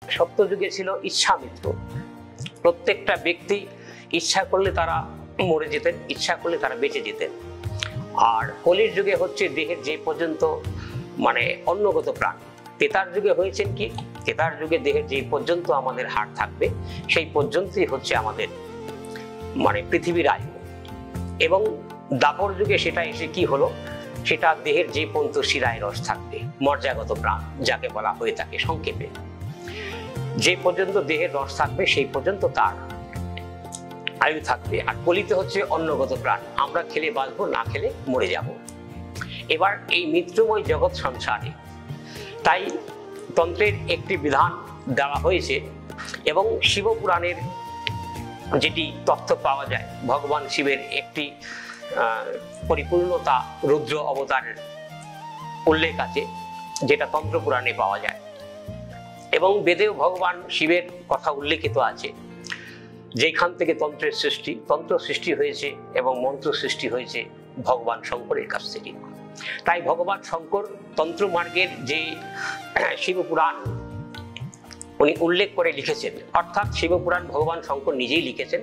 সত্যযুগে ছিল ইচ্ছা মৃত্যু। প্রত্যেকটা ব্যক্তি ইচ্ছা করলে তারা মরে যেতেন, ইচ্ছা করলে তারা বেঁচে যেতেন। আর কলির যুগে হচ্ছে দেহের যে পর্যন্ত অন্নগত প্রাণ। তেতার যুগে হয়েছেন কি, তেতার যুগে দেহের যে পর্যন্ত আমাদের হাড় থাকবে সেই পর্যন্তই হচ্ছে আমাদের পৃথিবীর আয়ু। এবং দাপর যুগে সেটা এসে কি হলো, সেটা দেহের যে পর্যন্ত শিরায় রস থাকবে, মর্যাগত প্রাণ যাকে বলা হয়ে থাকে সংক্ষেপে। যে পর্যন্ত দেহের রস থাকবে সেই পর্যন্ত তার আয়ু থাকবে। আর কলিতে হচ্ছে অন্নগত প্রাণ, আমরা খেলে বাঁচবো, না খেলে মরে যাব। এবার এই মৃত্যুময় জগৎ সংসারে তাই তন্ত্রের একটি বিধান দেওয়া হয়েছে। এবং শিবপুরাণের যেটি তথ্য পাওয়া যায়, ভগবান শিবের একটি পরিপূর্ণতা রুদ্র অবতারের উল্লেখ আছে, যেটা তন্ত্রপুরাণে পাওয়া যায়। এবং বেদেও ভগবান শিবের কথা উল্লেখিত আছে, যেখান থেকে তন্ত্রের সৃষ্টি, তন্ত্র সৃষ্টি হয়েছে এবং মন্ত্র সৃষ্টি হয়েছে ভগবান শঙ্করের কাছ থেকে। তাই ভগবান শঙ্কর তন্ত্র মার্গের যে শিবপুরাণ উনি উল্লেখ করে লিখেছেন, অর্থাৎ শিবপুরাণ ভগবান শঙ্কর নিজেই লিখেছেন।